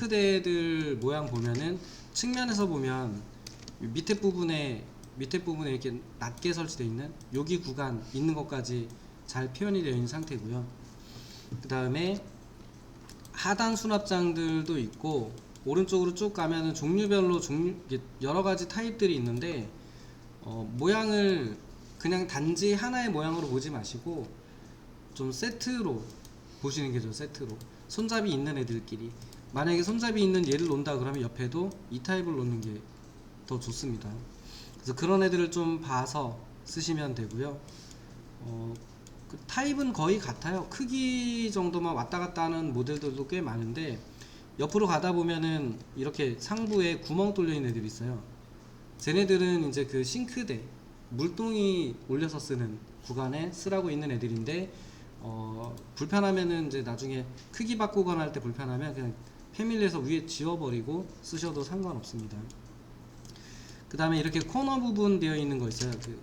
싱크대들 모양 보면은 측면에서 보면 밑에 부분에 이렇게 낮게 설치되어 있는 여기 구간 있는 것까지 잘 표현이 되어 있는 상태고요. 그 다음에 하단 수납장들도 있고, 오른쪽으로 쭉 가면은 종류별로 여러 가지 타입들이 있는데, 모양을 그냥 단지 하나의 모양으로 보지 마시고 좀 세트로 보시는 게 좋아요. 세트로 손잡이 있는 애들끼리, 만약에 손잡이 있는 얘를 놓는다 그러면 옆에도 이 타입을 놓는 게 더 좋습니다. 그래서 그런 애들을 좀 봐서 쓰시면 되고요. 그 타입은 거의 같아요. 크기 정도만 왔다 갔다 하는 모델들도 꽤 많은데, 옆으로 가다 보면은 이렇게 상부에 구멍 뚫려 있는 애들이 있어요. 쟤네들은 이제 그 싱크대, 물동이 올려서 쓰는 구간에 쓰라고 있는 애들인데, 불편하면은 이제 나중에 크기 바꾸거나 할 때 불편하면 그냥 패밀리에서 위에 지워버리고 쓰셔도 상관없습니다. 그 다음에 이렇게 코너 부분 되어 있는 거 있어요. 그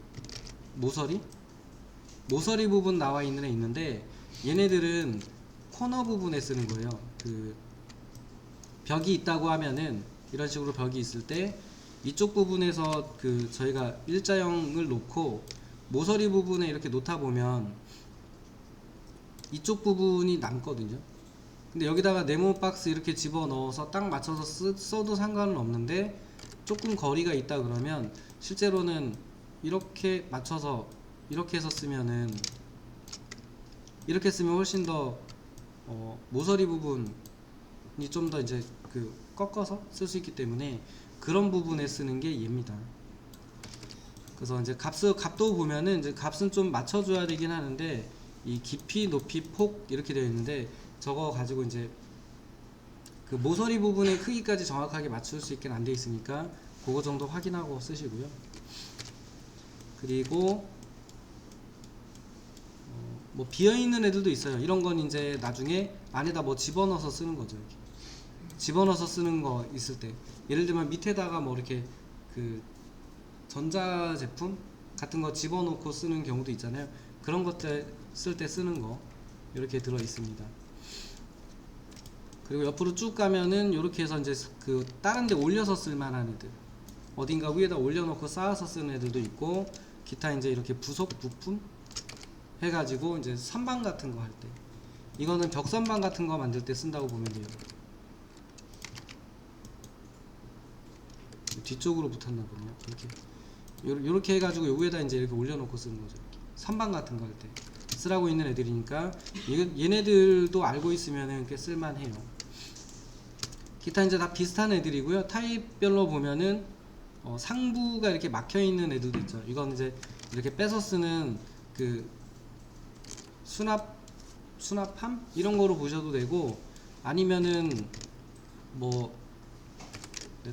모서리 부분 나와 있는 애 있는데, 얘네들은 코너 부분에 쓰는 거예요. 그 벽이 있다고 하면은 이런 식으로 벽이 있을 때 이쪽 부분에서 그 저희가 일자형을 놓고 모서리 부분에 이렇게 놓다 보면 이쪽 부분이 남거든요. 근데 여기다가 네모 박스 이렇게 집어 넣어서 딱 맞춰서 써도 상관은 없는데, 조금 거리가 있다 그러면 실제로는 이렇게 맞춰서 이렇게 해서 쓰면은, 이렇게 쓰면 훨씬 더 모서리 부분이 좀 더 이제 그 꺾어서 쓸 수 있기 때문에 그런 부분에 쓰는 게 얘입니다. 그래서 이제 값도 보면은 이제 값은 좀 맞춰줘야 되긴 하는데, 이 깊이, 높이, 폭 이렇게 되어 있는데, 저거 가지고 이제 그 모서리 부분의 크기까지 정확하게 맞출 수 있게 안 되어 있으니까 그거 정도 확인하고 쓰시고요. 그리고 뭐 비어있는 애들도 있어요. 이런 건 이제 나중에 안에다 뭐 집어넣어서 쓰는 거죠. 이렇게 집어넣어서 쓰는 거 있을 때, 예를 들면 밑에다가 뭐 이렇게 그 전자제품 같은 거 집어넣고 쓰는 경우도 있잖아요. 그런 것들 쓸 때 쓰는 거 이렇게 들어 있습니다. 그리고 옆으로 쭉 가면은 이렇게 해서 이제 그 다른 데 올려서 쓸 만한 애들, 어딘가 위에다 올려놓고 쌓아서 쓰는 애들도 있고, 기타 이제 이렇게 부속 부품 해가지고 이제 선반 같은 거 할 때, 이거는 벽선반 같은 거 만들 때 쓴다고 보면 돼요. 뒤쪽으로 붙었나 보네요. 이렇게 해가지고 여기에다 이제 이렇게 올려놓고 쓰는 거죠. 이렇게 선반 같은 거 할 때 쓰라고 있는 애들이니까 얘네들도 알고 있으면은 꽤 쓸만해요. 기타 이제 다 비슷한 애들이고요. 타입별로 보면은 상부가 이렇게 막혀 있는 애들도 있죠. 이건 이제 이렇게 빼서 쓰는 그 수납함 이런 거로 보셔도 되고, 아니면은 뭐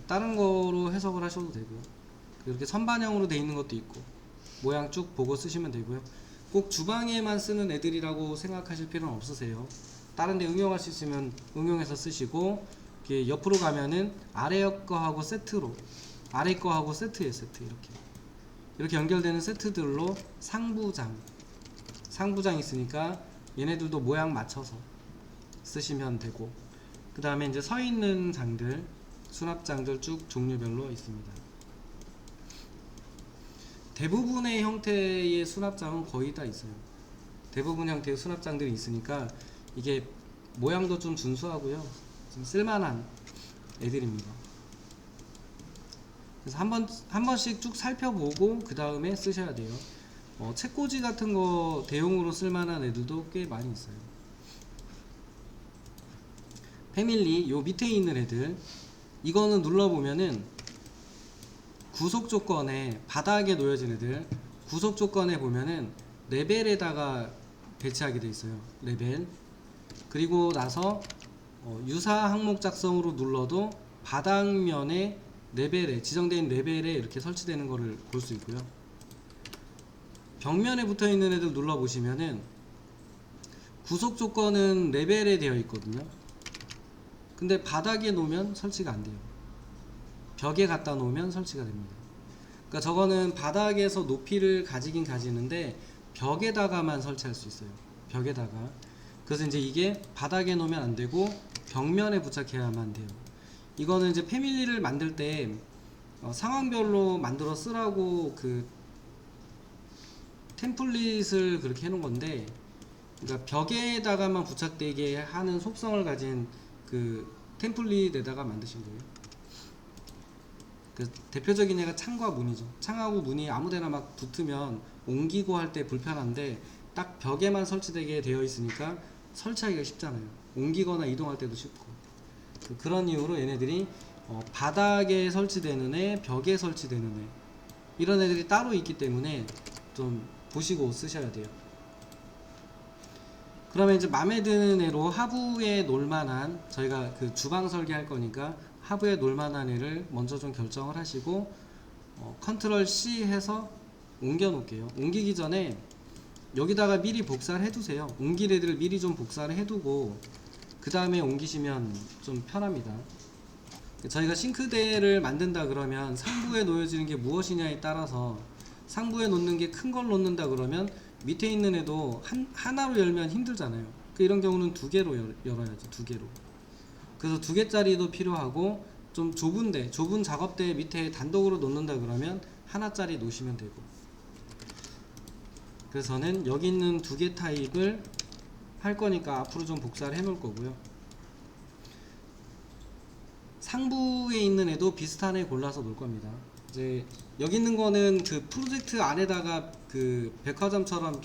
다른 거로 해석을 하셔도 되고요. 이렇게 선반형으로 되어 있는 것도 있고, 모양 쭉 보고 쓰시면 되고요. 꼭 주방에만 쓰는 애들이라고 생각하실 필요는 없으세요. 다른 데 응용할 수 있으면 응용해서 쓰시고, 이렇게 옆으로 가면은 아래 거하고 세트로, 아래 거하고 세트예요. 세트 이렇게 연결되는 세트들로 상부장 있으니까 얘네들도 모양 맞춰서 쓰시면 되고, 그 다음에 이제 서 있는 장들, 수납장들 쭉 종류별로 있습니다. 대부분의 형태의 수납장은 거의 다 있어요. 대부분 형태의 수납장들이 있으니까 이게 모양도 좀 준수하고요, 좀 쓸만한 애들입니다. 그래서 한 번씩 쭉 살펴보고 그 다음에 쓰셔야 돼요. 책꽂이 같은 거 대용으로 쓸만한 애들도 꽤 많이 있어요. 패밀리 요 밑에 있는 애들, 이거는 눌러보면은 구속 조건에, 바닥에 놓여진 애들 구속 조건에 보면은 레벨에다가 배치하게 돼 있어요. 레벨. 그리고 나서 유사 항목 작성으로 눌러도 바닥면에 레벨에, 지정된 레벨에 이렇게 설치되는 거를 볼 수 있고요. 벽면에 붙어 있는 애들 눌러 보시면은 구속 조건은 레벨에 되어 있거든요. 근데 바닥에 놓으면 설치가 안 돼요. 벽에 갖다 놓으면 설치가 됩니다. 그러니까 저거는 바닥에서 높이를 가지긴 가지는데 벽에다가만 설치할 수 있어요. 벽에다가. 그래서 이제 이게 바닥에 놓으면 안 되고 벽면에 부착해야만 돼요. 이거는 이제 패밀리를 만들 때 상황별로 만들어 쓰라고 그 템플릿을 그렇게 해놓은 건데, 그러니까 벽에다가만 부착되게 하는 속성을 가진 그 템플릿에다가 만드신 거예요. 그 대표적인 예가 창과 문이죠. 창하고 문이 아무데나 막 붙으면 옮기고 할 때 불편한데 딱 벽에만 설치되게 되어 있으니까 설치하기가 쉽잖아요. 옮기거나 이동할 때도 쉽고. 그런 이유로 얘네들이 바닥에 설치되는 애, 벽에 설치되는 애, 이런 애들이 따로 있기 때문에 좀 보시고 쓰셔야 돼요. 그러면 이제 마음에 드는 애로 하부에 놀만한, 저희가 그 주방 설계할 거니까 하부에 놀만한 애를 먼저 좀 결정을 하시고 컨트롤 C 해서 옮겨 놓을게요. 옮기기 전에 여기다가 미리 복사를 해 두세요. 옮길 애들을 미리 좀 복사를 해 두고 그 다음에 옮기시면 좀 편합니다. 저희가 싱크대를 만든다 그러면 상부에 놓여지는 게 무엇이냐에 따라서, 상부에 놓는 게 큰 걸 놓는다 그러면 밑에 있는 애도 하나로 열면 힘들잖아요. 이런 경우는 두 개로 열어야죠. 두 개로. 그래서 두 개짜리도 필요하고, 좀 좁은 작업대 밑에 단독으로 놓는다 그러면 하나짜리 놓으시면 되고. 그래서 저는 여기 있는 두 개 타입을 할 거니까 앞으로 좀 복사를 해 놓을 거고요. 상부에 있는 애도 비슷한 애 골라서 놓을 겁니다. 이제 여기 있는 거는 그 프로젝트 안에다가 그 백화점처럼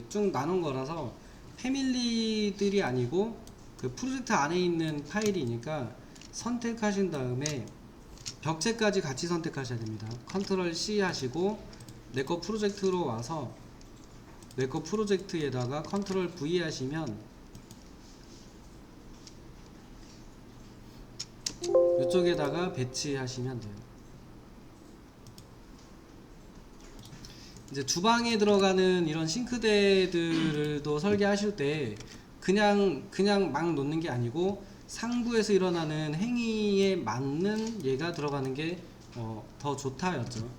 쭉 나눈 거라서 패밀리들이 아니고 그 프로젝트 안에 있는 파일이니까 선택하신 다음에 벽체까지 같이 선택하셔야 됩니다. 컨트롤 C 하시고 내거 프로젝트로 와서 내거 프로젝트에다가 컨트롤 V 하시면 이쪽에다가 배치하시면 돼요. 이제 주방에 들어가는 이런 싱크대들도 설계하실 때 그냥 막 놓는 게 아니고 상부에서 일어나는 행위에 맞는 얘가 들어가는 게 더 좋다였죠.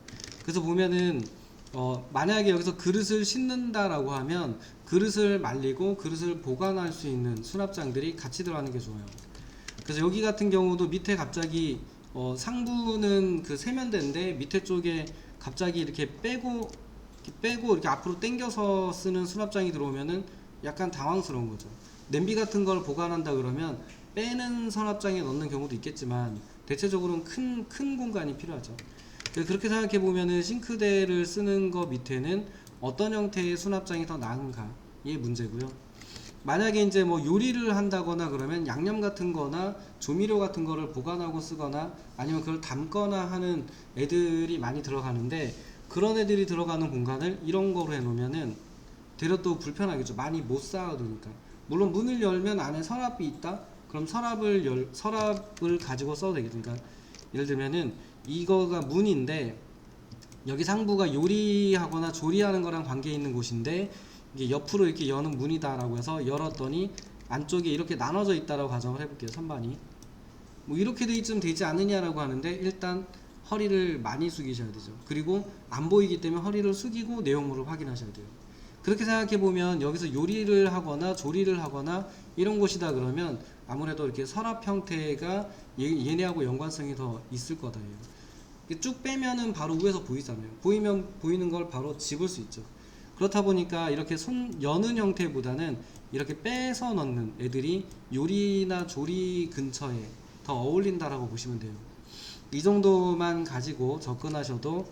그래서 보면은 만약에 여기서 그릇을 씻는다라고 하면 그릇을 말리고 그릇을 보관할 수 있는 수납장들이 같이 들어가는 게 좋아요. 그래서 여기 같은 경우도 밑에 갑자기 상부는 그 세면대인데 밑에 쪽에 갑자기 이렇게 빼고 이렇게 앞으로 당겨서 쓰는 수납장이 들어오면은 약간 당황스러운 거죠. 냄비 같은 걸 보관한다 그러면 빼는 수납장에 넣는 경우도 있겠지만 대체적으로는 큰 공간이 필요하죠. 그렇게 생각해 보면은 싱크대를 쓰는 거 밑에는 어떤 형태의 수납장이 더 나은가의 문제고요. 만약에 이제 뭐 요리를 한다거나 그러면 양념 같은 거나 조미료 같은 거를 보관하고 쓰거나 아니면 그걸 담거나 하는 애들이 많이 들어가는데, 그런 애들이 들어가는 공간을 이런 거로 해 놓으면은 되려 또 불편하겠죠. 많이 못 쌓아두니까. 물론 문을 열면 안에 서랍이 있다? 그럼 서랍을 가지고 써도 되겠죠. 그러니까 예를 들면은 이거가 문인데 여기 상부가 요리하거나 조리하는 거랑 관계 있는 곳인데 이게 옆으로 이렇게 여는 문이다라고 해서 열었더니 안쪽에 이렇게 나눠져 있다라고 가정을 해볼게요. 선반이 뭐 이렇게 좀 되지 않느냐라고 하는데, 일단 허리를 많이 숙이셔야 되죠. 그리고 안 보이기 때문에 허리를 숙이고 내용물을 확인하셔야 돼요. 그렇게 생각해 보면 여기서 요리를 하거나 조리를 하거나 이런 곳이다 그러면 아무래도 이렇게 서랍 형태가 얘네하고 연관성이 더 있을 거다. 쭉 빼면은 바로 위에서 보이잖아요. 보이는 걸 바로 집을 수 있죠. 그렇다 보니까 이렇게 여는 형태보다는 이렇게 빼서 넣는 애들이 요리나 조리 근처에 더 어울린다라고 보시면 돼요. 이 정도만 가지고 접근하셔도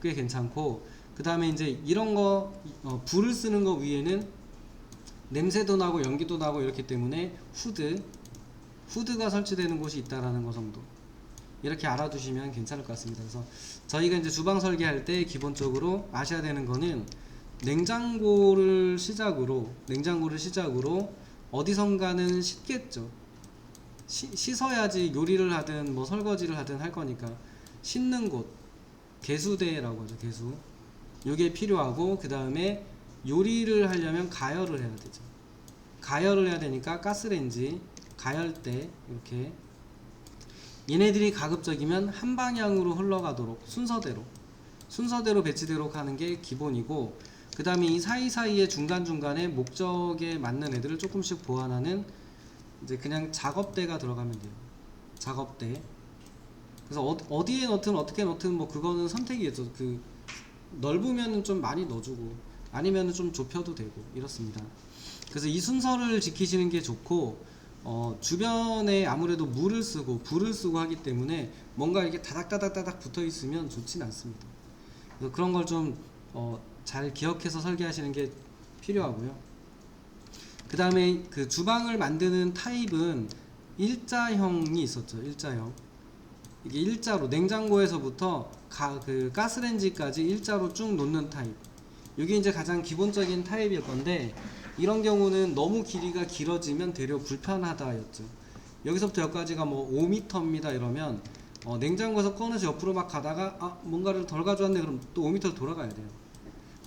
꽤 괜찮고, 그 다음에 이제 이런 거 불을 쓰는 거 위에는 냄새도 나고 연기도 나고 이렇기 때문에 후드가 설치되는 곳이 있다라는 거 정도 이렇게 알아두시면 괜찮을 것 같습니다. 그래서 저희가 이제 주방 설계할 때 기본적으로 아셔야 되는 거는 냉장고를 시작으로 어디선가는 씻겠죠. 씻어야지 요리를 하든 뭐 설거지를 하든 할 거니까 씻는 곳, 개수대라고 하죠. 개수. 요게 필요하고, 그 다음에 요리를 하려면 가열을 해야 되죠. 가열을 해야 되니까 가스레인지, 가열대, 이렇게 얘네들이 가급적이면 한 방향으로 흘러가도록 순서대로 배치되도록 하는 게 기본이고, 그 다음에 이 사이사이에 중간중간에 목적에 맞는 애들을 조금씩 보완하는 이제 그냥 작업대가 들어가면 돼요. 작업대. 그래서 어디에 넣든 어떻게 넣든 뭐 그거는 선택이겠죠. 그 넓으면은 좀 많이 넣어주고 아니면은 좀 좁혀도 되고 이렇습니다. 그래서 이 순서를 지키시는 게 좋고 주변에 아무래도 물을 쓰고 불을 쓰고 하기 때문에 뭔가 이렇게 다닥다닥다닥 붙어 있으면 좋진 않습니다. 그래서 그런 걸 좀 잘 기억해서 설계하시는 게 필요하고요. 그 다음에 그 주방을 만드는 타입은 일자형이 있었죠. 일자형. 이게 일자로 냉장고에서부터 그 가스레인지까지 일자로 쭉 놓는 타입. 이게 이제 가장 기본적인 타입일 건데 이런 경우는 너무 길이가 길어지면 되려 불편하다였죠. 여기서부터 여기까지가 뭐 5m입니다 이러면 냉장고에서 꺼내서 옆으로 막 가다가 뭔가를 덜 가져왔네 그럼 또 5m를 돌아가야 돼요.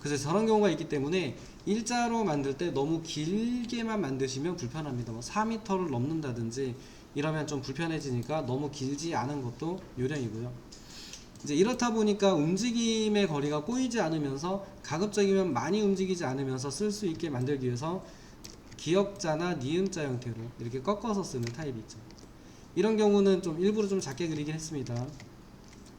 그래서 저런 경우가 있기 때문에 일자로 만들 때 너무 길게만 만드시면 불편합니다. 뭐 4m를 넘는다든지 이러면 좀 불편해지니까 너무 길지 않은 것도 요령이고요. 이제 이렇다 보니까 움직임의 거리가 꼬이지 않으면서 가급적이면 많이 움직이지 않으면서 쓸 수 있게 만들기 위해서 기역자나 니은자 형태로 이렇게 꺾어서 쓰는 타입이 있죠. 이런 경우는 좀 일부러 좀 작게 그리긴 했습니다.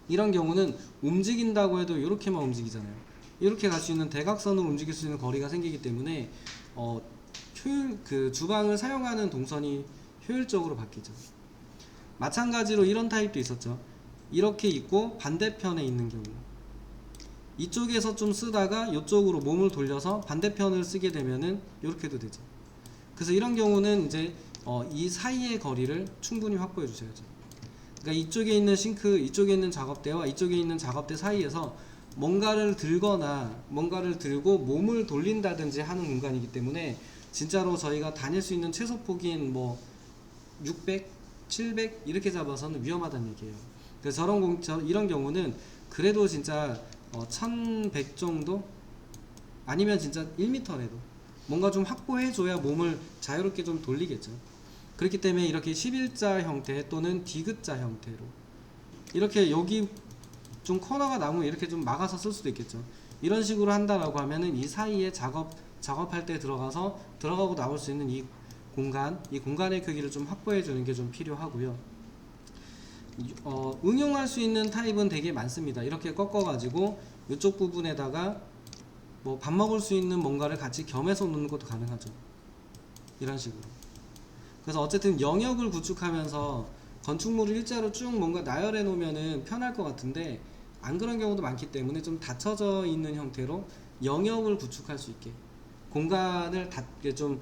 이런 경우는 움직인다고 해도 이렇게만 움직이잖아요. 이렇게 갈 수 있는 대각선으로 움직일 수 있는 거리가 생기기 때문에 그 주방을 사용하는 동선이 효율적으로 바뀌죠. 마찬가지로 이런 타입도 있었죠. 이렇게 있고 반대편에 있는 경우 이쪽에서 좀 쓰다가 이쪽으로 몸을 돌려서 반대편을 쓰게 되면은 이렇게도 되죠. 그래서 이런 경우는 이제 이 사이의 거리를 충분히 확보해 주셔야죠. 그러니까 이쪽에 있는 싱크, 이쪽에 있는 작업대와 이쪽에 있는 작업대 사이에서 뭔가를 들거나 뭔가를 들고 몸을 돌린다든지 하는 공간이기 때문에 진짜로 저희가 다닐 수 있는 최소 폭인 뭐 600, 700 이렇게 잡아서는 위험하다는 얘기예요. 그래서 이런 경우는 그래도 진짜 1100 정도 아니면 진짜 1m라도 뭔가 좀 확보해 줘야 몸을 자유롭게 좀 돌리겠죠. 그렇기 때문에 이렇게 11자 형태 또는 디귿자 형태로 이렇게 여기 좀 코너가 나오면 이렇게 좀 막아서 쓸 수도 있겠죠. 이런 식으로 한다라고 하면은 이 사이에 작업할 때 들어가고 나올 수 있는 이 공간의 크기를 좀 확보해 주는 게 좀 필요하고요. 응용할 수 있는 타입은 되게 많습니다. 이렇게 꺾어 가지고 이쪽 부분에다가 뭐 밥 먹을 수 있는 뭔가를 같이 겸해서 놓는 것도 가능하죠. 이런 식으로. 그래서 어쨌든 영역을 구축하면서 건축물을 일자로 쭉 뭔가 나열해 놓으면은 편할 것 같은데 안 그런 경우도 많기 때문에 좀 닫혀져 있는 형태로 영역을 구축할 수 있게 공간을 좀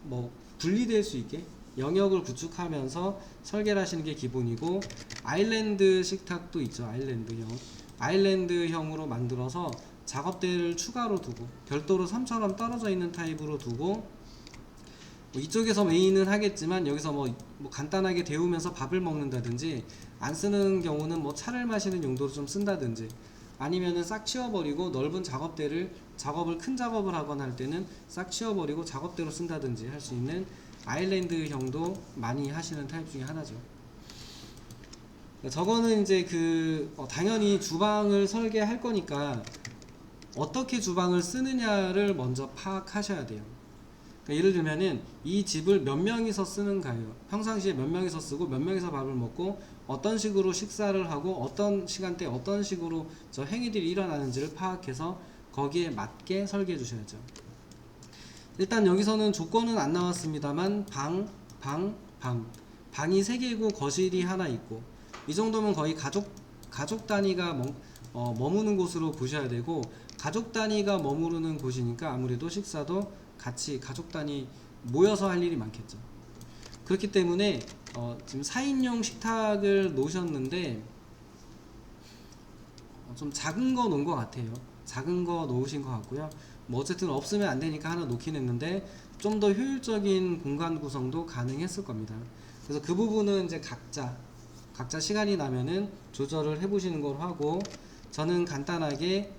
뭐 분리될 수 있게 영역을 구축하면서 설계를 하시는 게 기본이고 아일랜드 식탁도 있죠. 아일랜드형으로 만들어서 작업대를 추가로 두고 별도로 섬처럼 떨어져 있는 타입으로 두고 이쪽에서 메인은 하겠지만 여기서 뭐 간단하게 데우면서 밥을 먹는다든지 안 쓰는 경우는 뭐 차를 마시는 용도로 좀 쓴다든지 아니면은 싹 치워버리고 넓은 큰 작업을 하거나 할 때는 싹 치워버리고 작업대로 쓴다든지 할 수 있는 아일랜드형도 많이 하시는 타입 중에 하나죠. 저거는 이제 당연히 주방을 설계할 거니까 어떻게 주방을 쓰느냐를 먼저 파악하셔야 돼요. 그러니까 예를 들면은 이 집을 몇 명이서 쓰는가요? 평상시에 몇 명이서 쓰고 몇 명이서 밥을 먹고 어떤 식으로 식사를 하고 어떤 시간대에 어떤 식으로 저 행위들이 일어나는지를 파악해서 거기에 맞게 설계해 주셔야죠. 일단 여기서는 조건은 안 나왔습니다만 방이 3개고 거실이 하나 있고 이 정도면 거의 가족 단위가 머무는 곳으로 보셔야 되고 가족 단위가 머무르는 곳이니까 아무래도 식사도 같이 가족 단위 모여서 할 일이 많겠죠. 그렇기 때문에 지금 4인용 식탁을 놓으셨는데 좀 작은 거 놓은 것 같아요. 작은 거 놓으신 것 같고요. 뭐 어쨌든 없으면 안 되니까 하나 놓긴 했는데 좀 더 효율적인 공간 구성도 가능했을 겁니다. 그래서 그 부분은 이제 각자 시간이 나면은 조절을 해보시는 걸 하고 저는 간단하게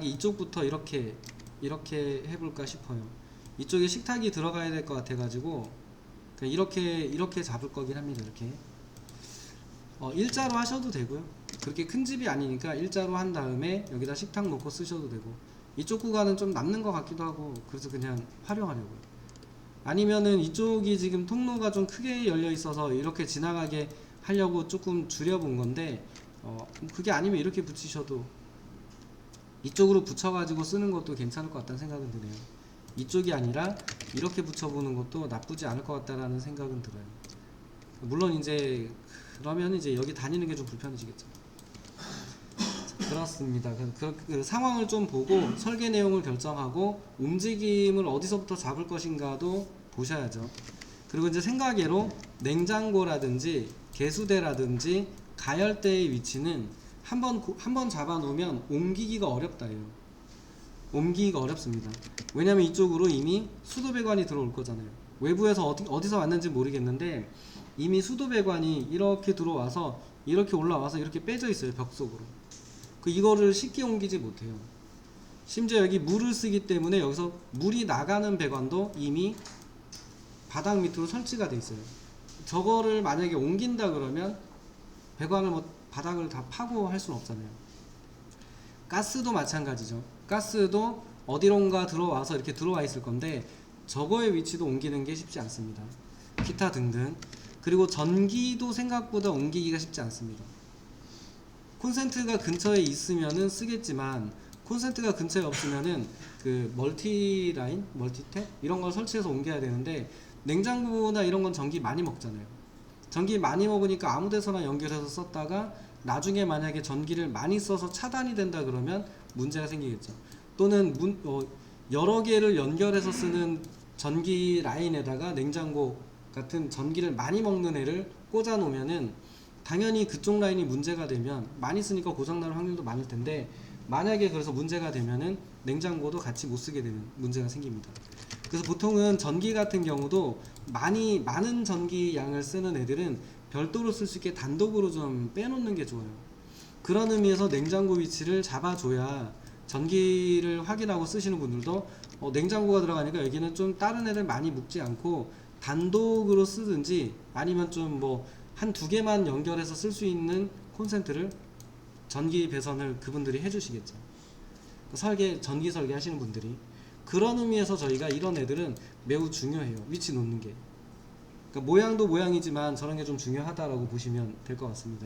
이쪽부터 이렇게 해볼까 싶어요. 이쪽에 식탁이 들어가야 될 것 같아가지고 이렇게 잡을 거긴 합니다. 이렇게 일자로 하셔도 되고요. 그렇게 큰 집이 아니니까 일자로 한 다음에 여기다 식탁 놓고 쓰셔도 되고, 이쪽 구간은 좀 남는 것 같기도 하고 그래서 그냥 활용하려고요. 아니면은 이쪽이 지금 통로가 좀 크게 열려 있어서 이렇게 지나가게 하려고 조금 줄여본 건데, 그게 아니면 이렇게 붙이셔도, 이쪽으로 붙여가지고 쓰는 것도 괜찮을 것 같다는 생각은 드네요. 이쪽이 아니라 이렇게 붙여보는 것도 나쁘지 않을 것 같다라는 생각은 들어요. 물론 이제 그러면 이제 여기 다니는 게 좀 불편해지겠죠. 그렇습니다. 그 상황을 좀 보고 설계 내용을 결정하고 움직임을 어디서부터 잡을 것인가도 보셔야죠. 그리고 이제 생각외로 냉장고라든지 개수대라든지 가열대의 위치는 한번 잡아 놓으면 옮기기가 어렵다예요. 옮기기가 어렵습니다. 왜냐면 이쪽으로 이미 수도배관이 들어올 거잖아요. 외부에서 어디서 왔는지 모르겠는데 이미 수도배관이 이렇게 들어와서 이렇게 올라와서 이렇게 빼져 있어요. 벽 속으로. 이거를 쉽게 옮기지 못해요. 심지어 여기 물을 쓰기 때문에 여기서 물이 나가는 배관도 이미 바닥 밑으로 설치가 돼 있어요. 저거를 만약에 옮긴다 그러면 배관을 바닥을 다 파고 할 수는 없잖아요. 가스도 마찬가지죠. 가스도 어디론가 들어와서 이렇게 들어와 있을 건데 저거의 위치도 옮기는 게 쉽지 않습니다. 기타 등등. 그리고 전기도 생각보다 옮기기가 쉽지 않습니다. 콘센트가 근처에 있으면은 쓰겠지만 콘센트가 근처에 없으면은 그 멀티라인, 멀티탭 이런 걸 설치해서 옮겨야 되는데 냉장고나 이런 건 전기 많이 먹잖아요. 전기 많이 먹으니까 아무 데서나 연결해서 썼다가 나중에 만약에 전기를 많이 써서 차단이 된다 그러면 문제가 생기겠죠. 또는 여러 개를 연결해서 쓰는 전기 라인에다가 냉장고 같은 전기를 많이 먹는 애를 꽂아 놓으면은 당연히 그쪽 라인이 문제가 되면 많이 쓰니까 고장날 확률도 많을 텐데, 만약에 그래서 문제가 되면은 냉장고도 같이 못 쓰게 되는 문제가 생깁니다. 그래서 보통은 전기 같은 경우도 많은 전기 양을 쓰는 애들은 별도로 쓸 수 있게 단독으로 좀 빼놓는 게 좋아요. 그런 의미에서 냉장고 위치를 잡아줘야 전기를 확인하고 쓰시는 분들도 냉장고가 들어가니까 여기는 좀 다른 애들 많이 묶지 않고 단독으로 쓰든지 아니면 좀 한두 개만 연결해서 쓸 수 있는 콘센트를 전기 배선을 그분들이 해주시겠죠. 전기 설계 하시는 분들이. 그런 의미에서 저희가 이런 애들은 매우 중요해요. 위치 놓는 게. 그러니까 모양도 모양이지만 저런 게 좀 중요하다라고 보시면 될 것 같습니다.